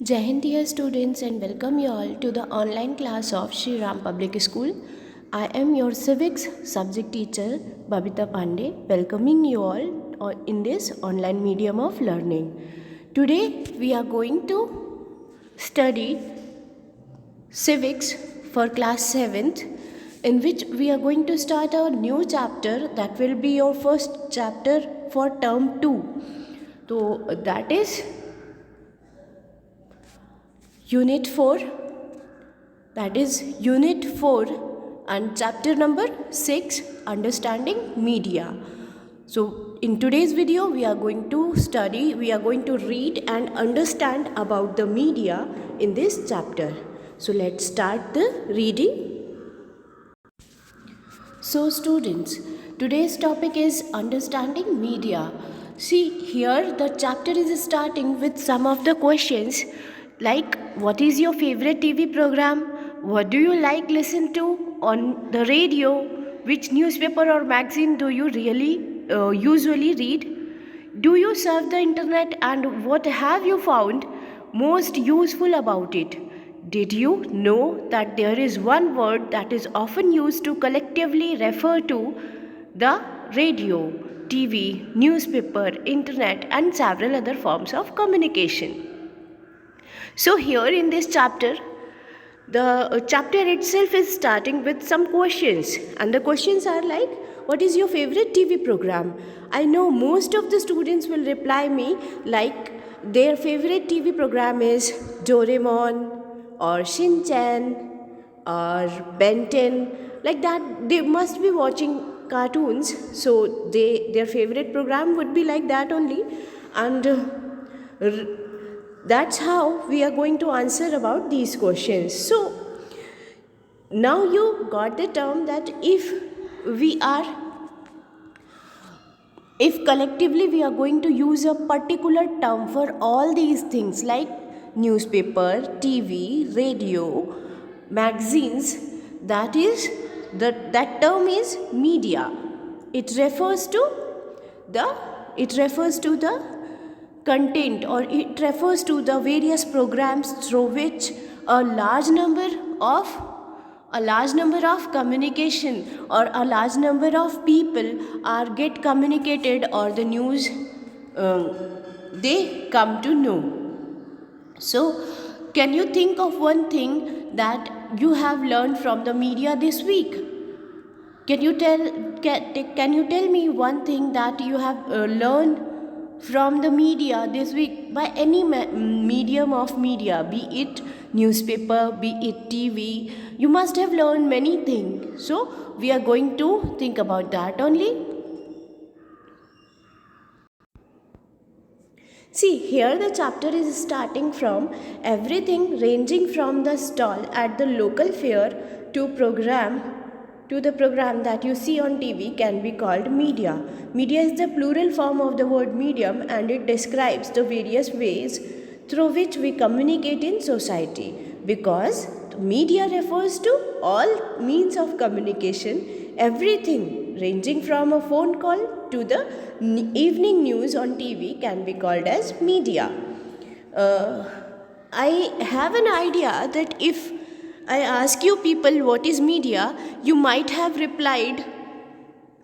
Jai Hind, dear students, and welcome you all to the online class of Shri Ram Public School. I am your civics subject teacher Babita Pandey, welcoming you all in this online medium of learning. Today we are going to study civics for class 7th, in which we are going to start our new chapter that will be your first chapter for term 2. So that is Unit 4, that is Unit 4 and chapter number 6, Understanding Media. So in today's video we are going to read and understand about the media in this chapter. So let's start the reading. So students, today's topic is understanding media. See, here the chapter is starting with some of the questions like what is your favorite TV program? What do you like listen to on the radio? Which newspaper or magazine do you usually read? Do you surf the internet and what have you found most useful about it? Did you know that there is one word that is often used to collectively refer to the radio, TV, newspaper, internet, and several other forms of communication? So, here in this chapter, the chapter itself is starting with some questions, and the questions are like, what is your favorite TV program? I know most of the students will reply me like their favorite TV program is Doraemon or Shin Chan or Ben 10, like that. They must be watching cartoons, so their favorite program would be like that only, and that's how we are going to answer about these questions. So now you got the term that if collectively we are going to use a particular term for all these things like newspaper, TV, radio, magazines, that term is media. It refers to the content, or it refers to the various programs through which a large number of communication or a large number of people are get communicated, or the news they come to know. So can you think of one thing that you have learned from the media this week? Can you tell me one thing that you have learned from the media this week, by any medium of media, be it newspaper, be it TV? You must have learned many things. So we are going to think about that only. See, here the chapter is starting from everything ranging from the stall at the local fair to the program that you see on TV can be called media. Media is the plural form of the word medium, and it describes the various ways through which we communicate in society, because media refers to all means of communication, everything ranging from a phone call to the evening news on TV can be called as media. I have an idea that if I ask you people what is media, you might have replied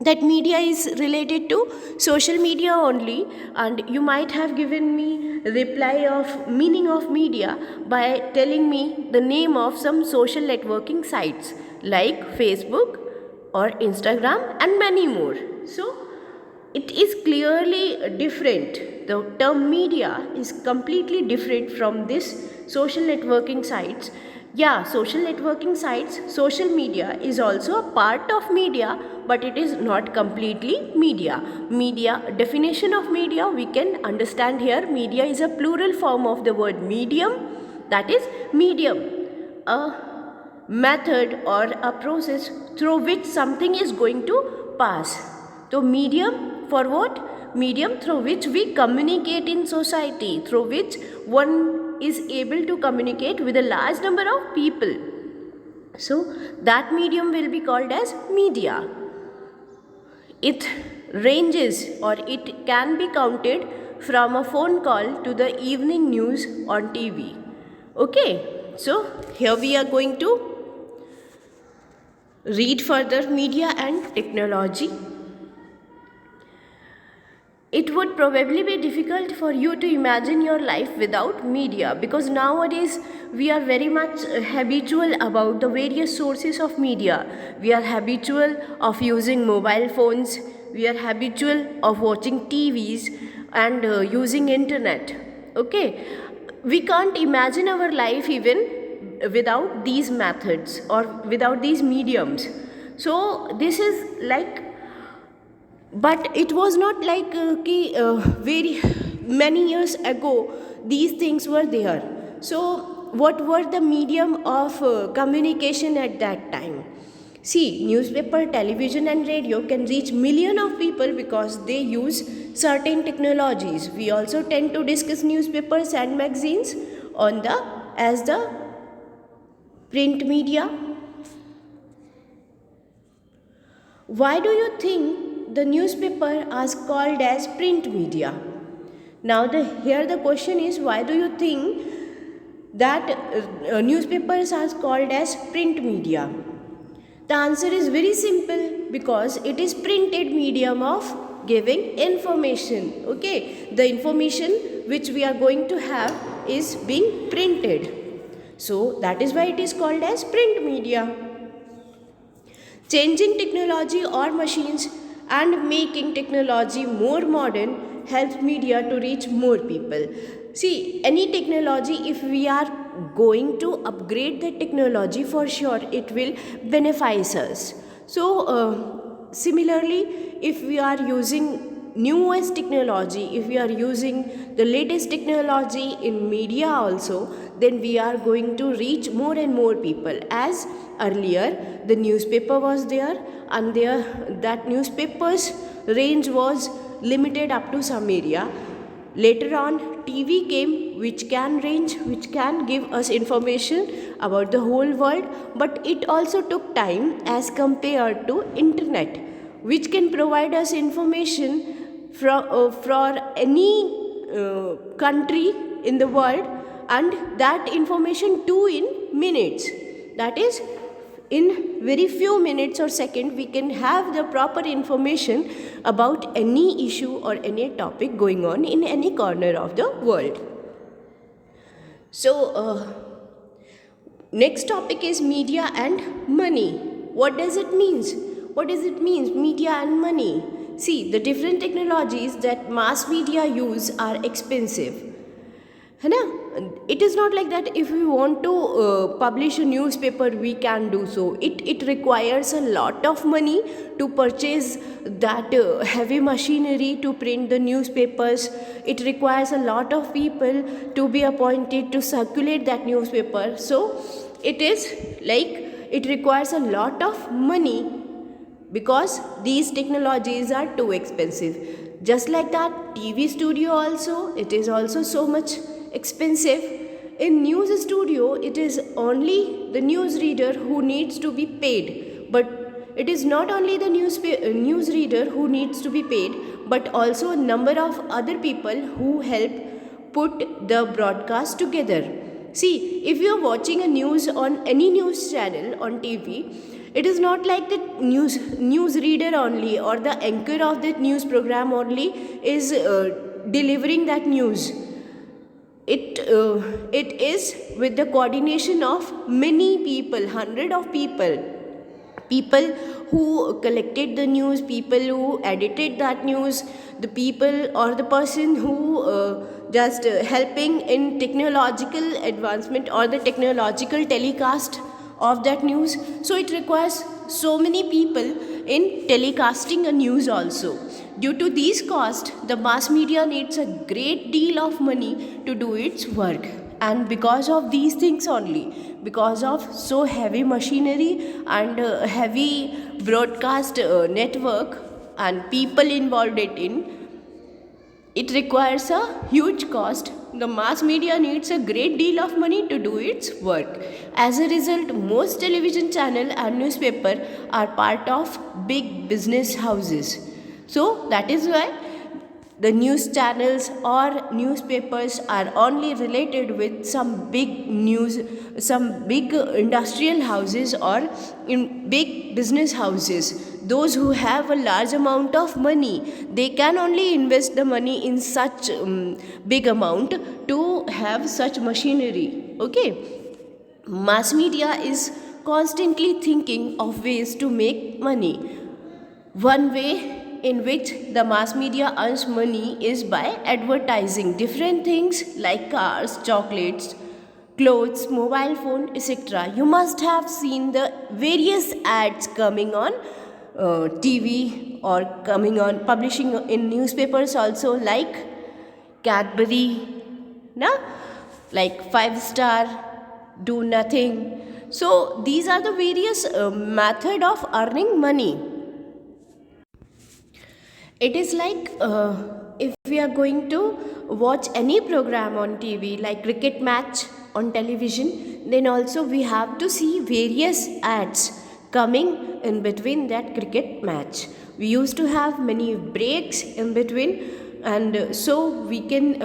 that media is related to social media only, and you might have given me reply of meaning of media by telling me the name of some social networking sites like Facebook or Instagram and many more. So it is clearly different. The term media is completely different from this social networking sites. Yeah, social networking sites, social media is also a part of media, but it is not completely media. Media, definition of media, we can understand here. Media is a plural form of the word medium, that is medium, a method or a process through which something is going to pass. So medium for what? Medium through which we communicate in society, through which one is able to communicate with a large number of people. So that medium will be called as media. It ranges, or it can be counted from a phone call to the evening news on TV. Okay, so here we are going to read further media and technology. It would probably be difficult for you to imagine your life without media, because nowadays we are very much habitual about the various sources of media. We are habitual of using mobile phones, we are habitual of watching TVs and using internet. Okay, we can't imagine our life even without these methods or without these mediums. So this is like, but it was not like very many years ago these things were there. So what were the medium of communication at that time? See, newspaper, television and radio can reach millions of people because they use certain technologies. We also tend to discuss newspapers and magazines on the as the print media. Why do you think the newspaper is called as print media? Now here the question is, why do you think that newspapers are called as print media? The answer is very simple, because it is printed medium of giving information. Okay, the information which we are going to have is being printed. So that is why it is called as print media. Changing technology or machines and making technology more modern helps media to reach more people. See, any technology, if we are going to upgrade the technology, for sure it will benefit us. So similarly, if we are using newest technology, if we are using the latest technology in media also, then we are going to reach more and more people. As earlier the newspaper was there, and that newspaper's range was limited up to some area. Later on TV came, which can give us information about the whole world, but it also took time as compared to internet, which can provide us information for any country in the world, and that information too in minutes. That is, in very few minutes or seconds we can have the proper information about any issue or any topic going on in any corner of the world. So next topic is media and money. What does it means? What does it mean, media and money? See, the different technologies that mass media use are expensive. It is not like that if we want to publish a newspaper we can do so. It requires a lot of money to purchase that heavy machinery to print the newspapers. It requires a lot of people to be appointed to circulate that newspaper. So it is like it requires a lot of money, because these technologies are too expensive. Just like that, TV studio also, it is also so much expensive. In news studio, it is only the news reader who needs to be paid, but it is not only the news reader who needs to be paid, but also a number of other people who help put the broadcast together. See, if you are watching a news on any news channel on TV, it is not like the news reader only or the anchor of that news program only is delivering that news. It is with the coordination of many people, hundred of people who collected the news, people who edited that news, the people or the person who just helping in technological advancement or the technological telecast of that news. So it requires so many people in telecasting a news also. Due to these costs, the mass media needs a great deal of money to do its work. And because of these things only, because of so heavy machinery and heavy broadcast network and people involved in, it requires a huge cost. The mass media needs a great deal of money to do its work. As a result, most television channel and newspaper are part of big business houses. So that is why the news channels or newspapers are only related with some big news, some big industrial houses or in big business houses. Those who have a large amount of money, they can only invest the money in such big amount to have such machinery. Okay, mass media is constantly thinking of ways to make money. One way in which the mass media earns money is by advertising different things like cars, chocolates, clothes, mobile phone, etc. You must have seen the various ads coming on TV or coming on publishing in newspapers also, like Cadbury, na? Like 5 star, do nothing. So these are the various method of earning money. It is like if we are going to watch any program on TV, like cricket match on television, then also we have to see various ads coming in between that cricket match. We used to have many breaks in between, and so we can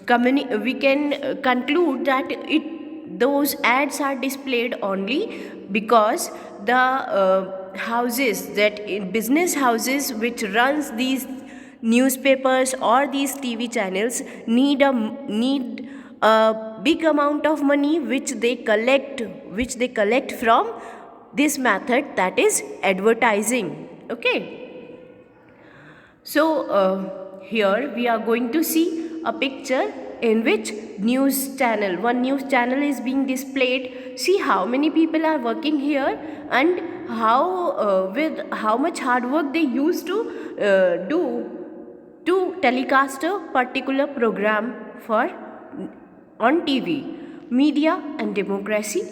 conclude that those ads are displayed only because the houses, that in business houses which runs these newspapers or these TV channels need a big amount of money which they collect from this method, that is advertising. Okay, so here we are going to see a picture in which one news channel is being displayed. See how many people are working here, and how with how much hard work they used to do to telecast a particular program for on TV. Media and democracy.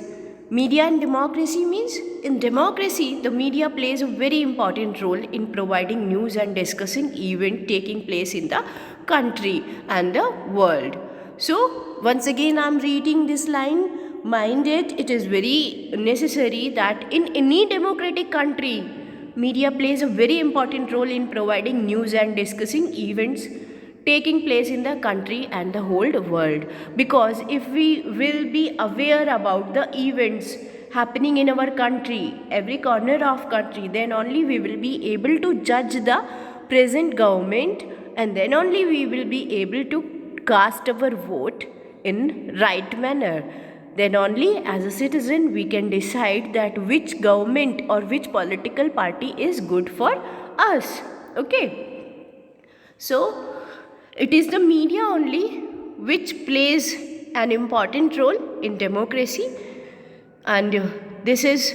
Media and democracy means, in democracy, the media plays a very important role in providing news and discussing events taking place in the country and the world. So, once again, I am reading this line. Mind it is very necessary that in any democratic country, media plays a very important role in providing news and discussing events taking place in the country and the whole world. Because if we will be aware about the events happening in our country, every corner of country, then only we will be able to judge the present government, and then only we will be able to cast our vote in right manner. Then only as a citizen we can decide that which government or which political party is good for us. Okay, so it is the media only which plays an important role in democracy, and this is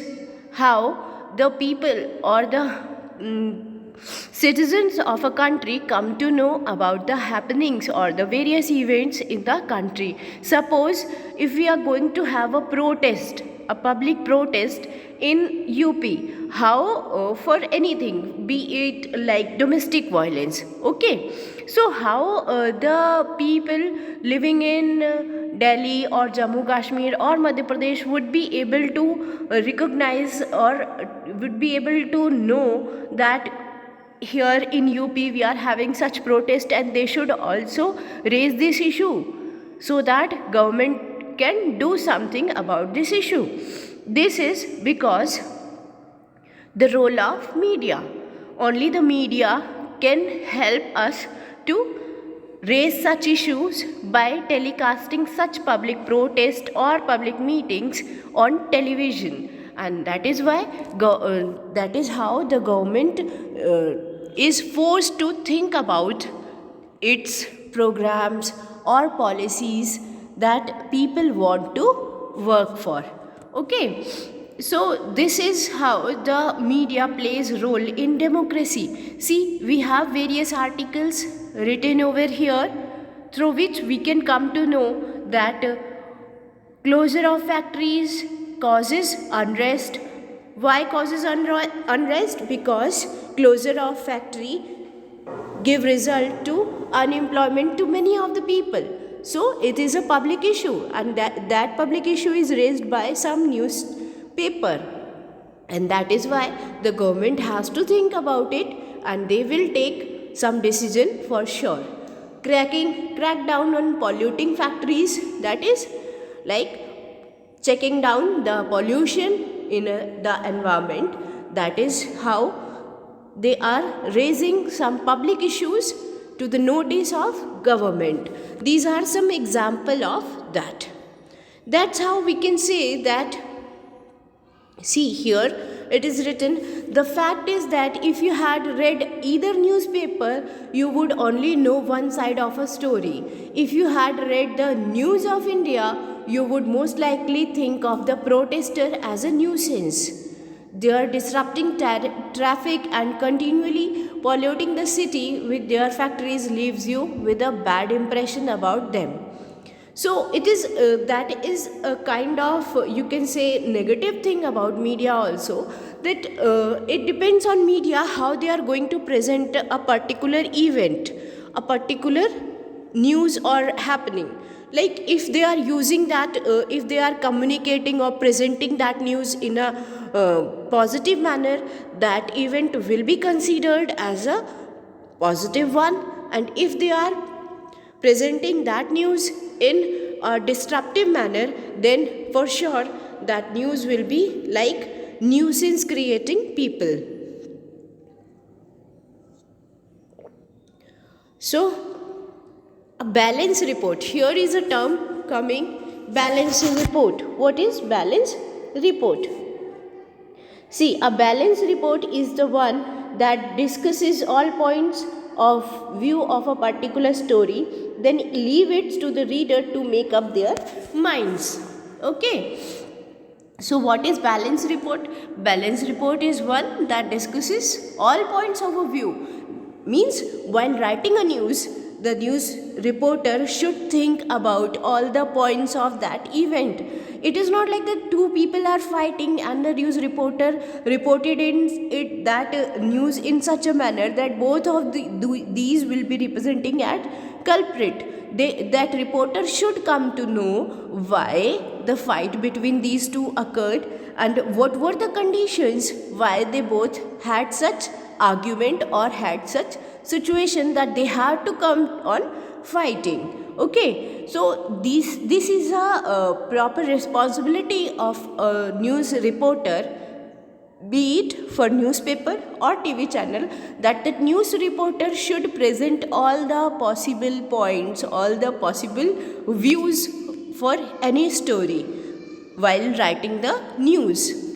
how the people or the citizens of a country come to know about the happenings or the various events in the country. Suppose if we are going to have a protest, a public protest in UP, how for anything, be it like domestic violence. Okay, so how the people living in Delhi or Jammu Kashmir or Madhya Pradesh would be able to recognize or would be able to know that here in UP we are having such protest, and they should also raise this issue so that government can do something about this issue. This is because the role of media. Only the media can help us to raise such issues by telecasting such public protest or public meetings on television, and that is why that is how the government is forced to think about its programs or policies that people want to work for. Okay, so this is how the media plays role in democracy. See, we have various articles written over here through which we can come to know that closure of factories causes unrest. Why causes unrest? Because closure of factory give result to unemployment to many of the people. So it is a public issue, and that public issue is raised by some newspaper, and that is why the government has to think about it, and they will take some decision for sure. Crack down on polluting factories, that is like checking down the pollution in the environment. That is how they are raising some public issues to the notice of government. These are some example of that. That's how we can say that. See here, it is written, the fact is that if you had read either newspaper, you would only know one side of a story. If you had read the News of India, you would most likely think of the protester as a nuisance. They are disrupting traffic and continually polluting the city with their factories leaves you with a bad impression about them. So it is that is a kind of you can say negative thing about media also, that it depends on media how they are going to present a particular event, a particular news or happening. Like if they are using that, if they are communicating or presenting that news in a positive manner, that event will be considered as a positive one. And if they are presenting that news in a disruptive manner, then for sure that news will be like nuisance creating people. So a balance report, here is a term coming, balance report. What is balance report? See, a balance report is the one that discusses all points of view of a particular story, then leave it to the reader to make up their minds. Okay. So what is balance report? Balance report is one that discusses all points of a view. Means when writing a news, the news reporter should think about all the points of that event. It is not like that two people are fighting and the news reporter reported in it that news in such a manner that both of these will be representing at culprit. That reporter should come to know why the fight between these two occurred and what were the conditions why they both had such argument or had such situation that they had to come on fighting. Okay, so this is a proper responsibility of a news reporter, be it for newspaper or TV channel, that the news reporter should present all the possible points, all the possible views for any story while writing the news.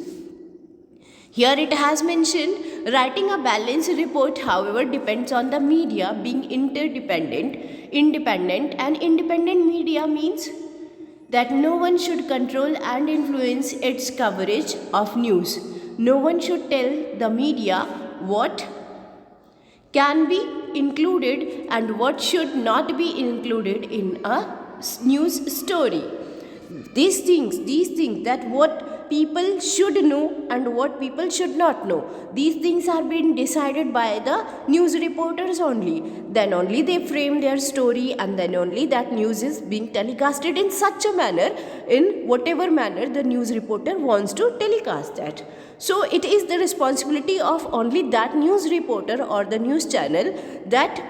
Here it has mentioned, writing a balanced report, however, depends on the media being independent, and independent media means that no one should control and influence its coverage of news. No one should tell the media what can be included and what should not be included in a news story. These things that what people should know and what people should not know, these things are being decided by the news reporters only. Then only they frame their story, and then only that news is being telecasted in such a manner, in whatever manner the news reporter wants to telecast that. So it is the responsibility of only that news reporter or the news channel that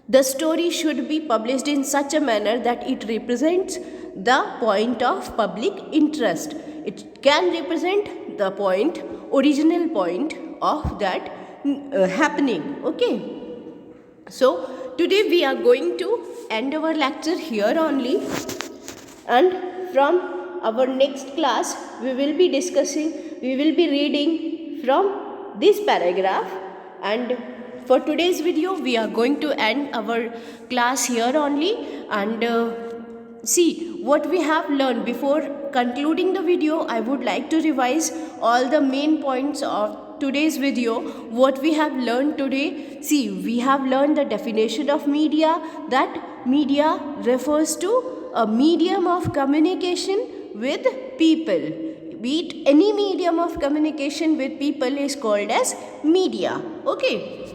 the story should be published in such a manner that it represents the point of public interest. It can represent the point, original point of that happening. Okay. So today we are going to end our lecture here only, and from our next class we will be reading from this paragraph, and for today's video we are going to end our class here only. And see what we have learned. Before concluding the video, I would like to revise all the main points of today's video. What we have learned today, see, we have learned the definition of media, that media refers to a medium of communication with people. Be it any medium of communication with people is called as media. Okay.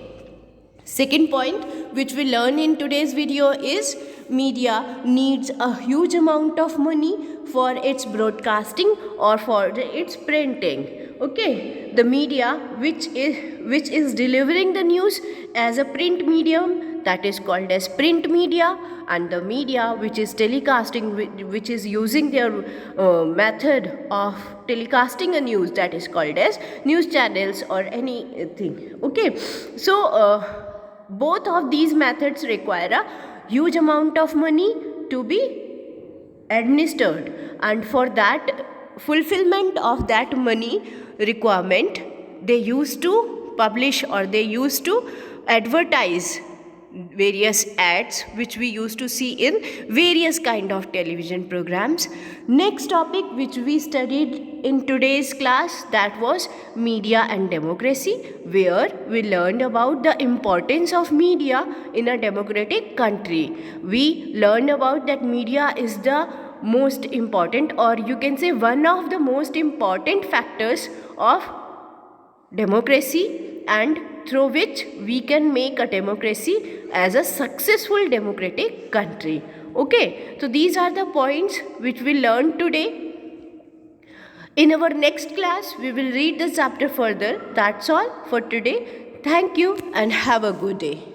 Second point which we learn in today's video is media needs a huge amount of money for its broadcasting or for its printing. Okay, the media which is delivering the news as a print medium, that is called as print media, and the media which is telecasting, which is using their method of telecasting a news, that is called as news channels or anything. Okay, so both of these methods require a huge amount of money to be administered, and for that fulfillment of that money requirement, they used to publish, or they used to advertise various ads which we used to see in various kind of television programs. Next topic which we studied in today's class, that was media and democracy, where we learned about the importance of media in a democratic country. We learned about that media is the most important, or you can say one of the most important factors of democracy, and through which we can make a democracy as a successful democratic country. Okay, so these are the points which we learned today. In our next class, we will read the chapter further. That's all for today. Thank you and have a good day.